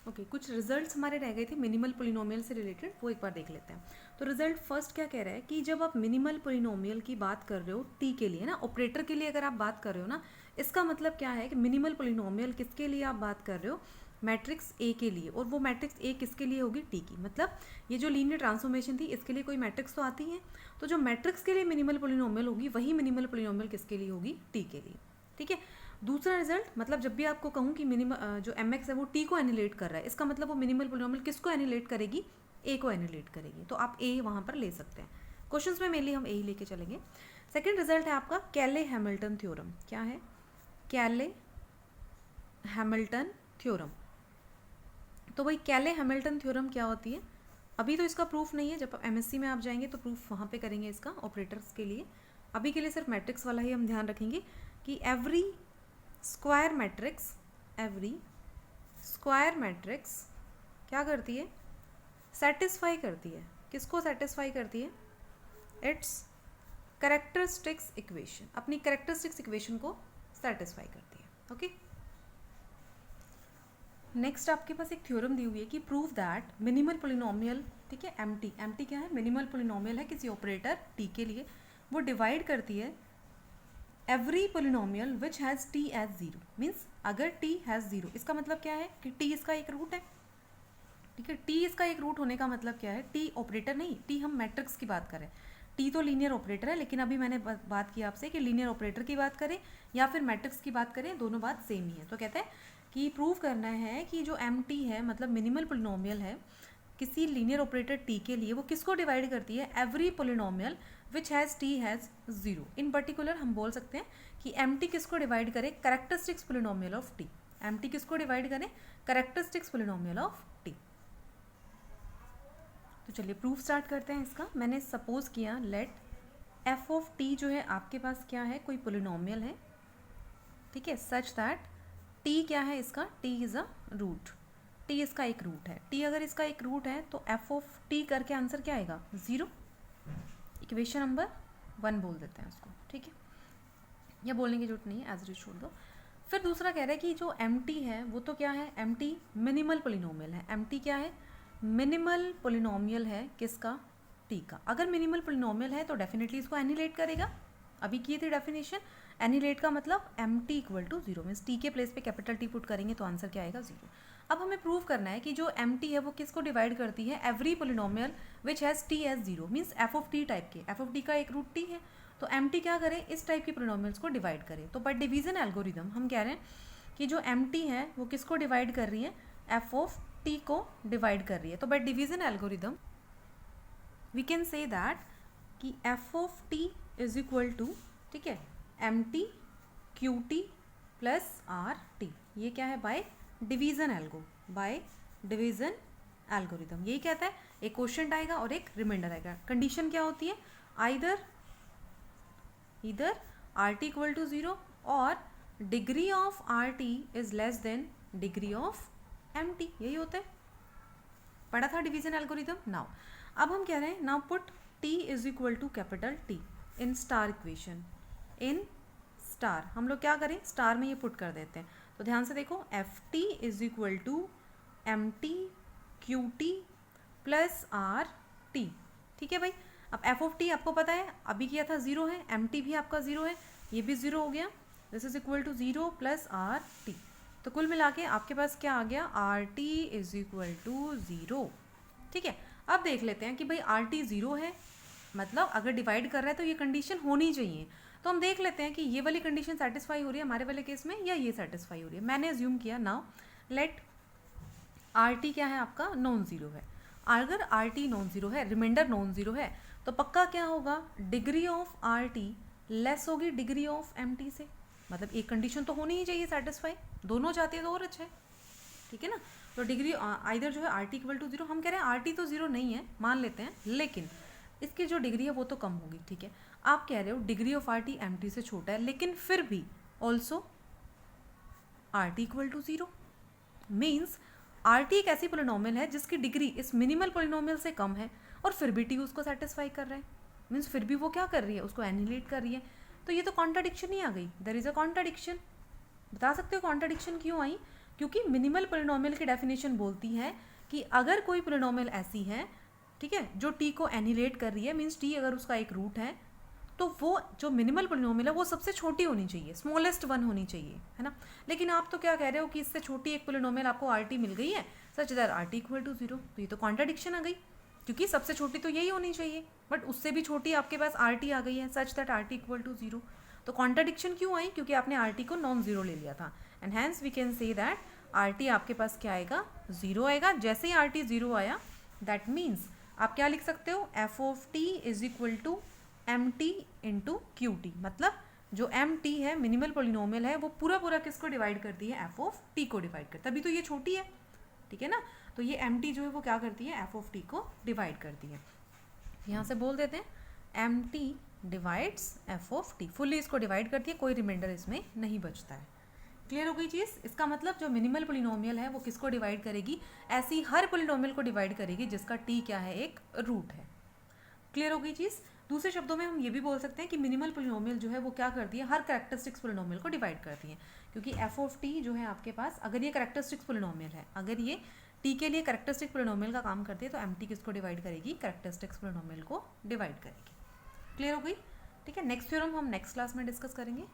Okay कुछ results हमारे रह गए थे मिनिमल पोलिनोमियल से रिलेटेड, वो एक बार देख लेते हैं। तो रिजल्ट फर्स्ट क्या कह रहा है कि जब आप मिनिमल पोलिनोमियल की बात कर रहे हो टी के लिए ना, ऑपरेटर के लिए अगर आप बात कर रहे हो ना, इसका मतलब क्या है कि मिनिमल पोलिनोमियल किसके लिए आप बात कर रहे हो, मैट्रिक्स ए के लिए। और वो मैट्रिक्स ए किसके लिए होगी, टी की। मतलब ये जो लीनियर ट्रांसफॉर्मेशन थी इसके लिए कोई मैट्रिक्स तो आती है, तो जो मैट्रिक्स के लिए मिनिमल पोलिनोमियल होगी वही मिनिमल पोलिनोमियल किसके लिए होगी, टी के लिए। ठीक है। दूसरा रिजल्ट, मतलब जब भी आपको कहूँ कि मिनिमल जो एम एक्स है वो टी को एनिलेट कर रहा है, इसका मतलब वो मिनिमल पोलिनोमियल किसको एनिलेट करेगी, ए को एनिलेट करेगी। तो आप ए वहाँ पर ले सकते हैं। क्वेश्चंस में मेनली हम ए ही लेके चलेंगे। सेकंड रिजल्ट है आपका कैले हैमिल्टन थ्योरम। क्या है, कैले हैमिल्टन थ्योरम। तो भाई कैले हैमिल्टन थ्योरम क्या होती है, अभी तो इसका प्रूफ नहीं है, जब एमएससी में आप जाएंगे तो प्रूफ वहाँ पे करेंगे इसका ऑपरेटर्स के लिए। अभी के लिए सिर्फ मैट्रिक्स वाला ही हम ध्यान रखेंगे कि एवरी स्क्वायर मैट्रिक्स क्या करती है, सेटिस्फाई करती है। किसको सेटिस्फाई करती है, इट्स कैरेक्टरिस्टिक्स इक्वेशन, अपनी कैरेक्टरिस्टिक्स इक्वेशन को सेटिस्फाई करती है। ओके। नेक्स्ट आपके पास एक थ्योरम दी हुई है कि प्रूव दैट मिनिमल पोलिनोमियल, ठीक है, एम टी क्या है, मिनिमल पोलिनोमियल है किसी ऑपरेटर टी के लिए, वो डिवाइड करती है every polynomial which has T as zero. Means अगर टी हैज़ जीरो, इसका मतलब क्या है कि टी इसका एक रूट है। ठीक है, टी इसका एक रूट होने का मतलब क्या है, टी ऑपरेटर नहीं, टी हम मैट्रिक्स की बात करें, टी तो लीनियर ऑपरेटर है, लेकिन अभी मैंने बात की आपसे कि लीनियर ऑपरेटर की बात करें या फिर मैट्रिक्स की बात करें, दोनों बात सेम ही है। तो कहते हैं कि प्रूव करना है कि जो एम टी है, मतलब मिनिमल पोलिनोमियल है किसी लीनियर ऑपरेटर टी के लिए, वो किसको डिवाइड करती है, every polynomial which has T has zero. In particular हम बोल सकते हैं कि एम टी किसको डिवाइड करे, characteristics polynomial of T. M T किसको डिवाइड करें, कैरेक्टरिस्टिक्स पोलिनोमियल ऑफ टी। तो चलिए प्रूफ स्टार्ट करते हैं इसका। मैंने सपोज किया लेट एफ ऑफ टी जो है आपके पास क्या है, कोई पोलिनोमियल है, ठीक है, सच दैट टी क्या है इसका, T is a root, T इसका एक रूट है। टी अगर इसका एक रूट है तो एफ ऑफ टी करके आंसर क्या आएगा, ज़ीरो। इक्वेशन नंबर 1 बोल देते हैं उसको, ठीक है, या बोलने की जरूरत नहीं है, एज इट इज छोड़ दो। फिर दूसरा कह रहा है कि जो एम टी है वो तो क्या है, एम टी मिनिमल पोलिनोमियल है। एम टी क्या है, मिनिमल पोलिनोमियल है किसका, टी का। अगर मिनिमल पोलिनोमियल है तो डेफिनेटली इसको एनिलेट करेगा, अभी की थी डेफिनेशन। एनिलेट का मतलब M T equal to zero, means T के प्लेस पे कैपिटल टी पुट करेंगे तो आंसर क्या आएगा, जीरो। अब हमें प्रूव करना है कि जो एम टी है वो किसको डिवाइड करती है, every polynomial which has T as zero, means F of T type के, एफ ऑफ टी का एक रूट टी है, तो एम टी क्या करे, इस टाइप के पोलिनोमियल्स को डिवाइड करे। तो बाय डिवीजन एल्गोरिदम हम कह रहे हैं कि जो एम टी है वो किसको डिवाइड कर रही है, एफ ऑफ टी को डिवाइड कर रही है। तो by division algorithm we can say that कि f of T is equal to, ठीक है, m T Q T plus are t. ये क्या है, बाय डिवीजन एल्गोरिदम यही कहता है। एक क्वेश्चन आएगा और एक रिमाइंडर आएगा। कंडीशन क्या होती है, इधर r T equal to zero और degree of R T is less than degree of m t, यही होता है, पढ़ा था डिवीजन एल्गोरिदम। नाउ अब हम कह रहे हैं, now put T is equal to capital T in star equation, in star. हम लोग क्या करें, स्टार में ये पुट कर देते हैं। तो ध्यान से देखो, F T is equal to M T Q T plus are T, ठीक है भाई। अब एफ ऑफ टी आपको पता है अभी किया था जीरो है, एम टी भी आपका जीरो है, ये भी जीरो हो गया, this is equal to zero plus are T. तो कुल मिला के आपके पास क्या आ गया, R T is equal to zero, ठीक है। अब देख लेते हैं कि भाई आर टी जीरो है, मतलब अगर डिवाइड कर रहा है तो ये कंडीशन होनी चाहिए। तो हम देख लेते हैं कि ये वाली कंडीशन सेटिस्फाई हो रही है हमारे वाले केस में या ये सेटिस्फाई हो रही है। मैंने अज्यूम किया, नाउ लेट आर टी क्या है आपका, नॉन जीरो है। अगर आर टी नॉन जीरो है, रिमाइंडर नॉन जीरो है, तो पक्का क्या होगा, degree of R T less होगी डिग्री ऑफ एम टी से। मतलब एक कंडीशन तो होनी ही चाहिए सेटिस्फाई, दोनों चाहते हैं तो और अच्छा है, ठीक है ना। तो डिग्री आइदर जो है R T equal to zero, हम कह रहे हैं आर टी तो जीरो नहीं है मान लेते हैं, लेकिन इसकी जो डिग्री है वो तो कम होगी, ठीक है। आप कह रहे हो degree of are T M T से छोटा है, लेकिन फिर भी also R T equal to zero, means R T एक ऐसी पोलिनोमियल है जिसकी डिग्री इस मिनिमल पोलिनोमियल से कम है और फिर भी टी उसको सेटिस्फाई कर रहा है, मीन्स फिर भी वो क्या कर रही है, उसको एनिलेट कर रही है। तो ये तो कॉन्ट्राडिक्शन ही आ गई, देयर इज अ कॉन्ट्राडिक्शन। बता सकते हो कॉन्ट्राडिक्शन क्यों आई, क्योंकि मिनिमल पोलिनोमियल की डेफिनेशन बोलती है कि अगर कोई पोलिनोमियल ऐसी है, ठीक है, जो टी को एनिलेट कर रही है, मीन्स टी अगर उसका एक रूट है, तो वो जो मिनिमल पोलिनोमियल है वो सबसे छोटी होनी चाहिए, स्मॉलेस्ट वन होनी चाहिए, है ना। लेकिन आप तो क्या कह रहे हो कि इससे छोटी एक पोलिनोमियल आपको आर टी मिल गई है, such that R T equal to 0। तो ये तो कॉन्ट्राडिक्शन आ गई, क्योंकि सबसे छोटी तो यही होनी चाहिए, बट उससे भी छोटी आपके पास आर टी आ गई है, such that R T equal to 0। तो कॉन्ट्राडिक्शन क्यों आई? क्योंकि आपने आर टी को नॉन जीरो ले लिया था, and hence we can say that R T आपके पास क्या आएगा? 0 आएगा। जैसे ही आर टी 0 आया, दैट मीन्स आप क्या लिख सकते हो? F of T is equal to M T into Q T. मतलब जो एम टी है, मिनिमल पोलिनोमियल है, वो पूरा पूरा किसको डिवाइड करती है? एफ ऑफ टी को डिवाइड करती है, तभी तो ये छोटी है, ठीक है ना। तो ये एम टी जो है वो क्या करती है? एफ ऑफ टी को डिवाइड करती है। यहाँ से बोल देते हैं M T divides F of T, fully इसको डिवाइड करती है, कोई रिमाइंडर इसमें नहीं बचता है। क्लियर हो गई चीज़? इसका मतलब जो मिनिमल पोलिनोमियल है वो किसको डिवाइड करेगी? ऐसी हर पोलिनोमियल को डिवाइड करेगी जिसका टी क्या है? एक रूट है। क्लियर हो गई चीज़? दूसरे शब्दों में हम ये भी बोल सकते हैं कि मिनिमल पोलिनोमियल जो है वो क्या करती है? हर कैरेक्टरिस्टिक्स पोलिनोमियल को डिवाइड करती है, क्योंकि एफ ऑफ टी जो है आपके पास, अगर ये कैरेक्टरिस्टिक्स पोलिनोमियल है, अगर ये टी के लिए कैरेक्टरिस्टिक पोलिनोमियल का काम करती है, तो एम टी किसको डिवाइड करेगी? कैरेक्टरिस्टिक्स पोलिनोमियल को डिवाइड करेगी। क्लियर हो गई? ठीक है, नेक्स्ट थ्योरम हम नेक्स्ट क्लास में डिस्कस करेंगे।